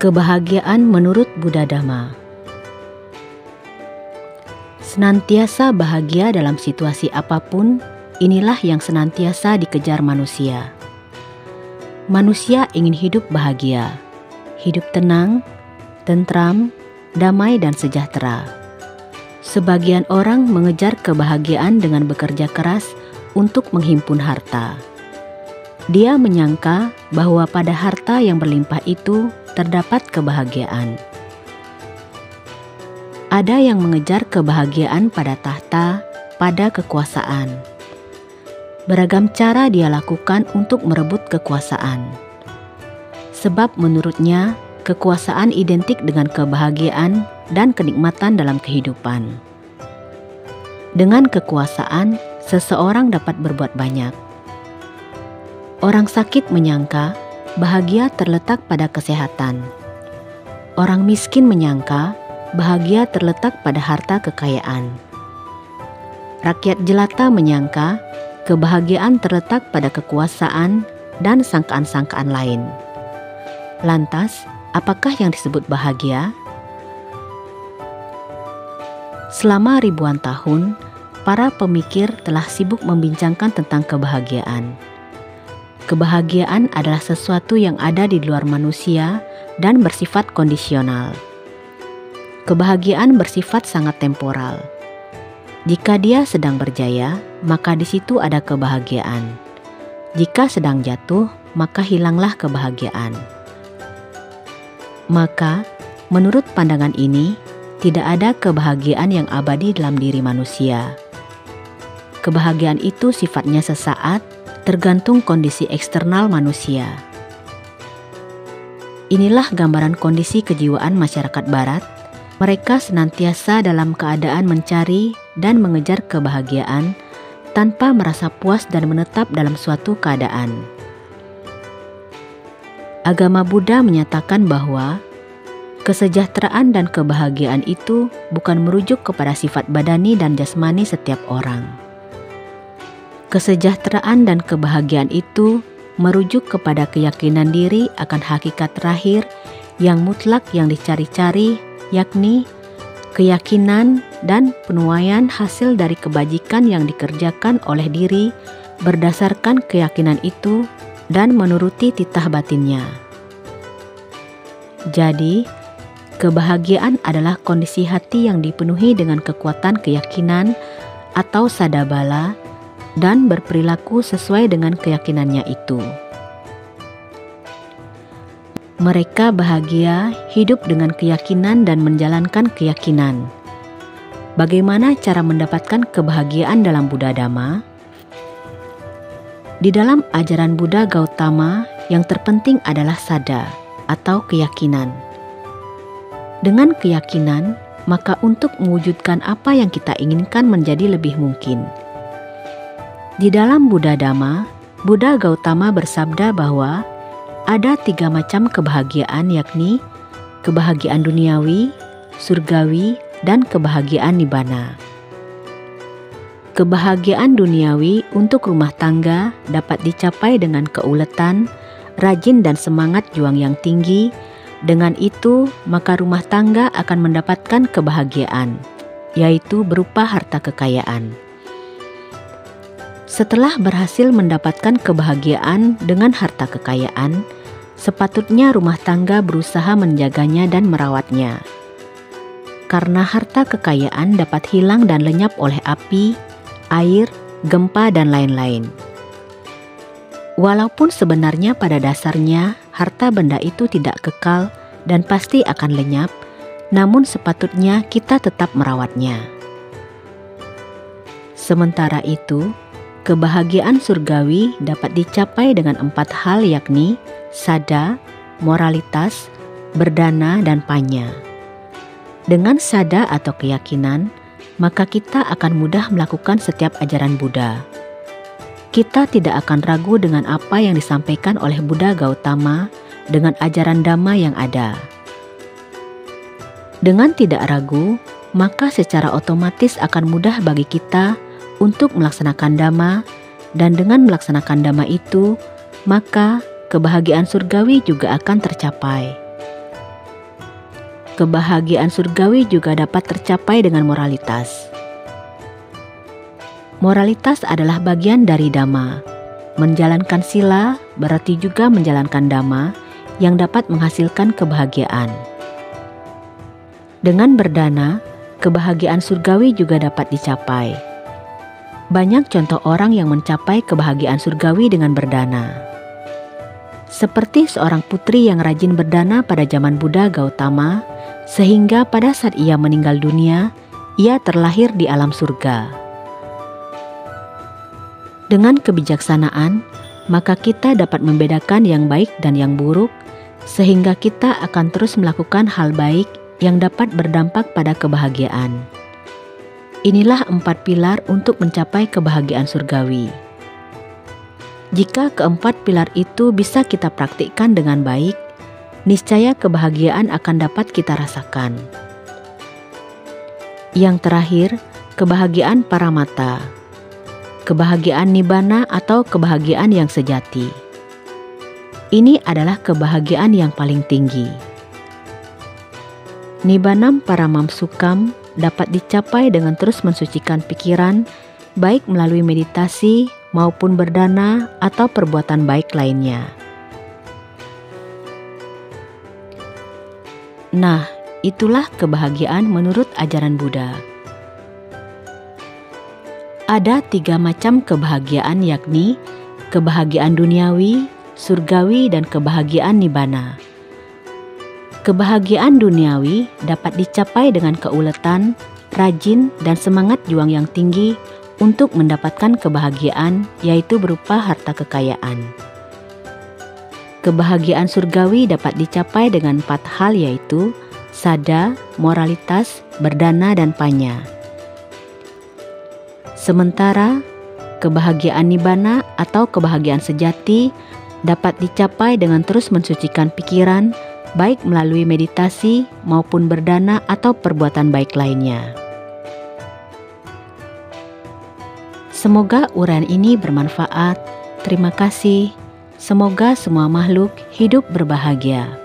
Kebahagiaan menurut Buddha Dhamma. Senantiasa bahagia dalam situasi apapun, inilah yang senantiasa dikejar manusia. Manusia ingin hidup bahagia, hidup tenang, tentram, damai dan sejahtera. Sebagian orang mengejar kebahagiaan dengan bekerja keras untuk menghimpun harta. Dia menyangka bahwa pada harta yang berlimpah itu terdapat kebahagiaan. Ada yang mengejar kebahagiaan pada tahta, pada kekuasaan. Beragam cara dia lakukan untuk merebut kekuasaan. Sebab menurutnya, kekuasaan identik dengan kebahagiaan dan kenikmatan dalam kehidupan. Dengan kekuasaan, seseorang dapat berbuat banyak. Orang sakit menyangka bahagia terletak pada kesehatan. Orang miskin menyangka bahagia terletak pada harta kekayaan. Rakyat jelata menyangka kebahagiaan terletak pada kekuasaan dan sangkaan-sangkaan lain. Lantas, apakah yang disebut bahagia? Selama ribuan tahun, para pemikir telah sibuk membincangkan tentang kebahagiaan. Kebahagiaan adalah sesuatu yang ada di luar manusia dan bersifat kondisional. Kebahagiaan bersifat sangat temporal. Jika dia sedang berjaya, maka di situ ada kebahagiaan. Jika sedang jatuh, maka hilanglah kebahagiaan. Maka, menurut pandangan ini, tidak ada kebahagiaan yang abadi dalam diri manusia. Kebahagiaan itu sifatnya sesaat, tergantung kondisi eksternal manusia. Inilah gambaran kondisi kejiwaan masyarakat Barat. Mereka senantiasa dalam keadaan mencari dan mengejar kebahagiaan tanpa merasa puas dan menetap dalam suatu keadaan. Agama Buddha menyatakan bahwa kesejahteraan dan kebahagiaan itu bukan merujuk kepada sifat badani dan jasmani setiap orang. Kesejahteraan dan kebahagiaan itu merujuk kepada keyakinan diri akan hakikat terakhir yang mutlak yang dicari-cari, yakni keyakinan dan penuaian hasil dari kebajikan yang dikerjakan oleh diri berdasarkan keyakinan itu dan menuruti titah batinnya. Jadi, kebahagiaan adalah kondisi hati yang dipenuhi dengan kekuatan keyakinan atau sadabala dan berperilaku sesuai dengan keyakinannya itu. Mereka bahagia hidup dengan keyakinan dan menjalankan keyakinan. Bagaimana cara mendapatkan kebahagiaan dalam Buddha Dhamma? Di dalam ajaran Buddha Gautama, yang terpenting adalah sada atau keyakinan. Dengan keyakinan, maka untuk mewujudkan apa yang kita inginkan menjadi lebih mungkin. Di dalam Buddha Dhamma, Buddha Gautama bersabda bahwa ada 3 macam kebahagiaan, yakni kebahagiaan duniawi, surgawi, dan kebahagiaan nibbana. Kebahagiaan duniawi untuk rumah tangga dapat dicapai dengan keuletan, rajin dan semangat juang yang tinggi. Dengan itu, maka rumah tangga akan mendapatkan kebahagiaan, yaitu berupa harta kekayaan. Setelah berhasil mendapatkan kebahagiaan dengan harta kekayaan, sepatutnya rumah tangga berusaha menjaganya dan merawatnya. Karena harta kekayaan dapat hilang dan lenyap oleh api, air, gempa, dan lain-lain. Walaupun sebenarnya pada dasarnya harta benda itu tidak kekal dan pasti akan lenyap, namun sepatutnya kita tetap merawatnya. Sementara itu, kebahagiaan surgawi dapat dicapai dengan 4 hal, yakni sada, moralitas, berdana, dan panya. Dengan sada atau keyakinan, maka kita akan mudah melakukan setiap ajaran Buddha. Kita tidak akan ragu dengan apa yang disampaikan oleh Buddha Gautama dengan ajaran Dhamma yang ada. Dengan tidak ragu, maka secara otomatis akan mudah bagi kita untuk melaksanakan Dhamma, dan dengan melaksanakan Dhamma itu, maka kebahagiaan surgawi juga akan tercapai. kebahagiaan surgawi juga dapat tercapai dengan moralitas. Moralitas adalah bagian dari dhamma. Menjalankan sila berarti juga menjalankan dhamma yang dapat menghasilkan kebahagiaan. Dengan berdana, kebahagiaan surgawi juga dapat dicapai. Banyak contoh orang yang mencapai kebahagiaan surgawi dengan berdana. Seperti seorang putri yang rajin berdana pada zaman Buddha Gautama, sehingga pada saat ia meninggal dunia, ia terlahir di alam surga. Dengan kebijaksanaan, maka kita dapat membedakan yang baik dan yang buruk, sehingga kita akan terus melakukan hal baik yang dapat berdampak pada kebahagiaan. Inilah 4 pilar untuk mencapai kebahagiaan surgawi. Jika keempat pilar itu bisa kita praktikkan dengan baik, niscaya kebahagiaan akan dapat kita rasakan. Yang terakhir, kebahagiaan paramata. Kebahagiaan nibbana atau kebahagiaan yang sejati. Ini adalah kebahagiaan yang paling tinggi. Nibbanam paramam sukham dapat dicapai dengan terus mensucikan pikiran, baik melalui meditasi maupun berdana atau perbuatan baik lainnya. Nah, itulah kebahagiaan menurut ajaran Buddha. Ada 3 macam kebahagiaan, yakni kebahagiaan duniawi, surgawi, dan kebahagiaan nibbana. Kebahagiaan duniawi dapat dicapai dengan keuletan, rajin, dan semangat juang yang tinggi untuk mendapatkan kebahagiaan, yaitu berupa harta kekayaan. Kebahagiaan surgawi dapat dicapai dengan 4 hal, yaitu sada, moralitas, berdana, dan panya. Sementara kebahagiaan nibbana atau kebahagiaan sejati dapat dicapai dengan terus mensucikan pikiran, baik melalui meditasi maupun berdana atau perbuatan baik lainnya. Semoga uraian ini bermanfaat. Terima kasih. Semoga semua makhluk hidup berbahagia.